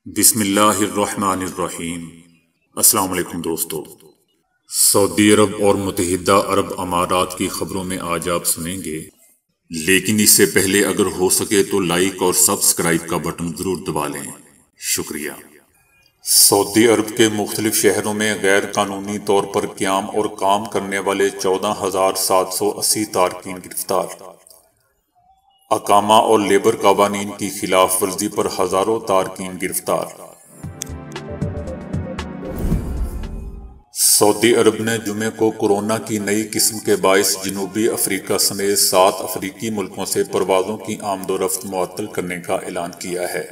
بسم اللہ الرحمن الرحیم۔ السلام علیکم دوستو۔ سعودی عرب اور متحدہ عرب امارات کی خبروں میں آج آپ سنیں گے، لیکن اس سے پہلے اگر ہو سکے تو لائک اور سبسکرائب کا بٹن ضرور دبا لیں، شکریہ۔ سعودی عرب کے مختلف شہروں میں غیر قانونی طور پر قیام اور کام کرنے والے 14,780 تارکین گرفتار۔ اقامہ اور لیبر قوانین کی خلاف ورزی پر ہزاروں تارکین گرفتار۔ سعودی عرب نے جمعے کو کورونا کی نئی قسم کے باعث جنوبی افریقہ سمیت 7 افریقی ملکوں سے پروازوں کی آمد و رفت معطل کرنے کا اعلان کیا ہے،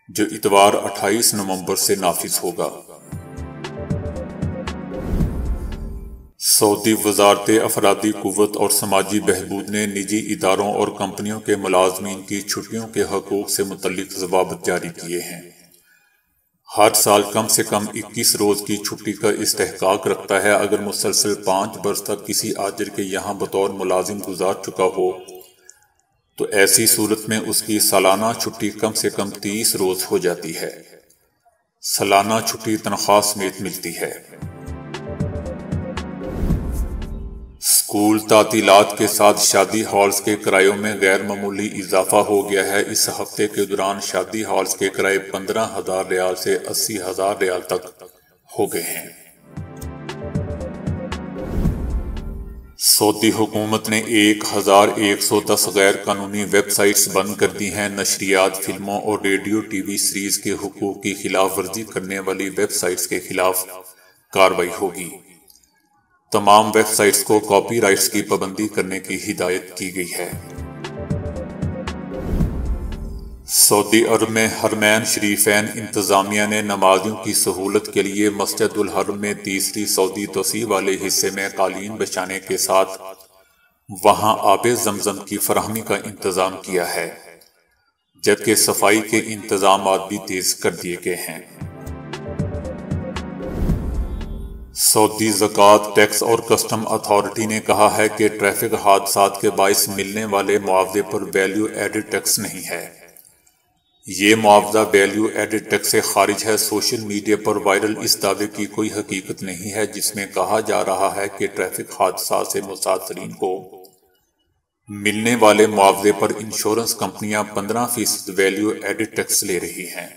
جو اتوار 28 نومبر سے نافذ ہوگا۔ سعودی وزارت افرادی قوت اور سماجی بہبود نے نجی اداروں اور کمپنیوں کے ملازمین کی چھٹیوں کے حقوق سے متعلق ضوابط جاری کیے ہیں۔ ہر سال کم سے کم 21 روز کی چھٹی کا استحقاق رکھتا ہے۔ اگر مسلسل 5 برس تک کسی آجر کے یہاں بطور ملازم گزار چکا ہو تو ایسی صورت میں اس کی سالانہ چھٹی کم سے کم 30 روز ہو جاتی ہے۔ سالانہ چھٹی تنخواہ سمیت ملتی ہے۔ اسکول تعطیلات کے ساتھ شادی ہالز کے کرایوں میں غیر معمولی اضافہ ہو گیا ہے۔ اس ہفتے کے دوران شادی ہالز کے کرائے 15,000 ریال سے 80,000 ریال تک ہو گئے ہیں۔ سعودی حکومت نے 1,110 غیر قانونی ویب سائٹس بند کر دی ہیں۔ نشریات، فلموں اور ریڈیو ٹی وی سیریز کے حقوق کی خلاف ورزی کرنے والی ویب سائٹس کے خلاف کارروائی ہوگی۔ تمام ویب سائٹس کو کاپی رائٹس کی پابندی کرنے کی ہدایت کی گئی ہے۔ سعودی عرب میں حرمین شریفین انتظامیہ نے نمازیوں کی سہولت کے لیے مسجد الحرم میں تیسری سعودی توسیع والے حصے میں قالین بچھانے کے ساتھ وہاں آب زمزم کی فراہمی کا انتظام کیا ہے، جبکہ صفائی کے انتظامات بھی تیز کر دیے گئے ہیں۔ سعودی زکوٰۃ، ٹیکس اور کسٹم اتھارٹی نے کہا ہے کہ ٹریفک حادثات کے باعث ملنے والے معاوضے پر ویلیو ایڈڈ ٹیکس نہیں ہے۔ یہ معاوضہ ویلیو ایڈڈ ٹیکس سے خارج ہے۔ سوشل میڈیا پر وائرل اس دعوے کی کوئی حقیقت نہیں ہے، جس میں کہا جا رہا ہے کہ ٹریفک حادثات سے متاثرین کو ملنے والے معاوضے پر انشورنس کمپنیاں 15% ویلیو ایڈڈ ٹیکس لے رہی ہیں۔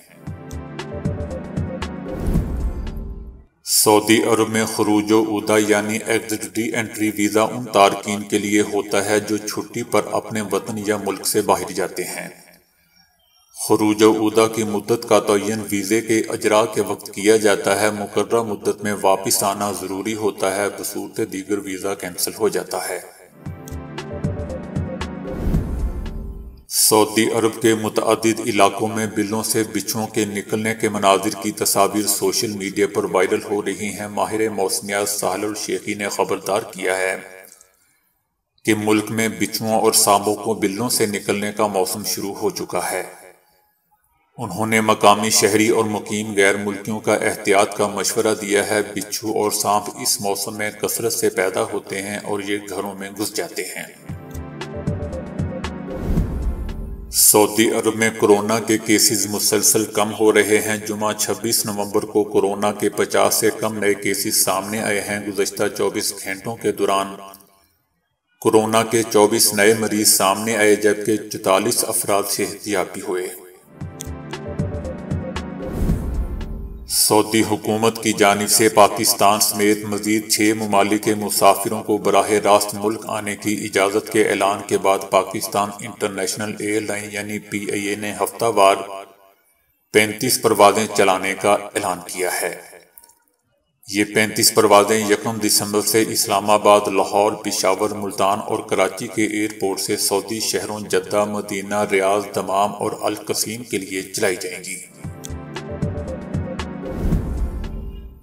سعودی عرب میں خروج و عودہ یعنی ایگزٹ ری انٹری ویزا ان تارکین کے لیے ہوتا ہے جو چھٹی پر اپنے وطن یا ملک سے باہر جاتے ہیں۔ خروج و عودہ کی مدت کا تعین ویزے کے اجراء کے وقت کیا جاتا ہے۔ مقررہ مدت میں واپس آنا ضروری ہوتا ہے، بصورت دیگر ویزا کینسل ہو جاتا ہے۔ سعودی عرب کے متعدد علاقوں میں بلوں سے بچھوؤں کے نکلنے کے مناظر کی تصاویر سوشل میڈیا پر وائرل ہو رہی ہیں۔ ماہر موسمیات ساحل الشیخی نے خبردار کیا ہے کہ ملک میں بچھوؤں اور سانبوں کو بلوں سے نکلنے کا موسم شروع ہو چکا ہے۔ انہوں نے مقامی شہری اور مقیم غیر ملکیوں کا احتیاط کا مشورہ دیا ہے۔ بچھو اور سانپ اس موسم میں کثرت سے پیدا ہوتے ہیں اور یہ گھروں میں گھس جاتے ہیں۔ سعودی عرب میں کورونا کے کیسز مسلسل کم ہو رہے ہیں۔ جمعہ 26 نومبر کو کورونا کے 50 سے کم نئے کیسز سامنے آئے ہیں۔ گزشتہ 24 گھنٹوں کے دوران کورونا کے 24 نئے مریض سامنے آئے، جبکہ 44 افراد صحت یاب ہوئے۔ سعودی حکومت کی جانب سے پاکستان سمیت مزید 6 ممالک کے مسافروں کو براہ راست ملک آنے کی اجازت کے اعلان کے بعد پاکستان انٹرنیشنل ایئر لائن یعنی PIA نے ہفتہ وار 35 پروازیں چلانے کا اعلان کیا ہے۔ یہ 35 پروازیں 1 دسمبر سے اسلام آباد، لاہور، پشاور، ملتان اور کراچی کے ایئرپورٹ سے سعودی شہروں جدہ، مدینہ، ریاض، دمام اور القصیم کے لیے چلائی جائیں گی۔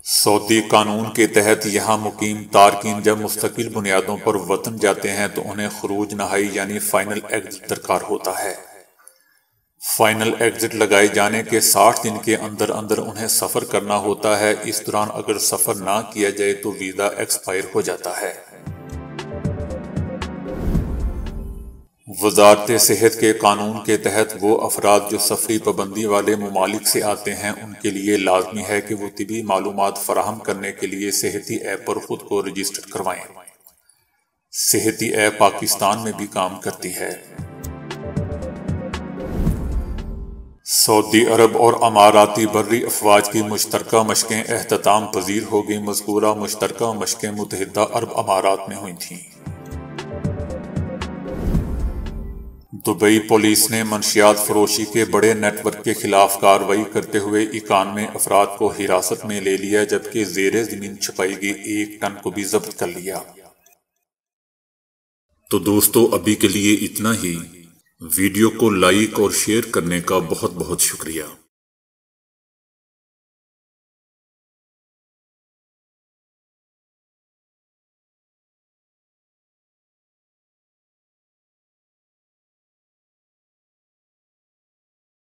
سعودی قانون کے تحت یہاں مقیم تارکین جب مستقل بنیادوں پر وطن جاتے ہیں تو انہیں خروج نہائی یعنی فائنل ایگزٹ درکار ہوتا ہے۔ فائنل ایگزٹ لگائے جانے کے 60 دن کے اندر اندر انہیں سفر کرنا ہوتا ہے۔ اس دوران اگر سفر نہ کیا جائے تو ویزا ایکسپائر ہو جاتا ہے۔ وزارت صحت کے قانون کے تحت وہ افراد جو سفری پابندی والے ممالک سے آتے ہیں ان کے لیے لازمی ہے کہ وہ طبی معلومات فراہم کرنے کے لیے صحتی ایپ پر خود کو رجسٹر کروائیں۔ صحتی ایپ پاکستان میں بھی کام کرتی ہے۔ سعودی عرب اور اماراتی بری افواج کی مشترکہ مشقیں اختتام پذیر ہو گئیں۔ مذکورہ مشترکہ مشقیں متحدہ عرب امارات میں ہوئی تھیں۔ دبئی پولیس نے منشیات فروشی کے بڑے نیٹ ورک کے خلاف کارروائی کرتے ہوئے 91 افراد کو حراست میں لے لیا، جبکہ زیر زمین چھپائی گئی 1 ٹن کو بھی ضبط کر لیا۔ تو دوستو ابھی کے لیے اتنا ہی۔ ویڈیو کو لائک اور شیئر کرنے کا بہت بہت شکریہ۔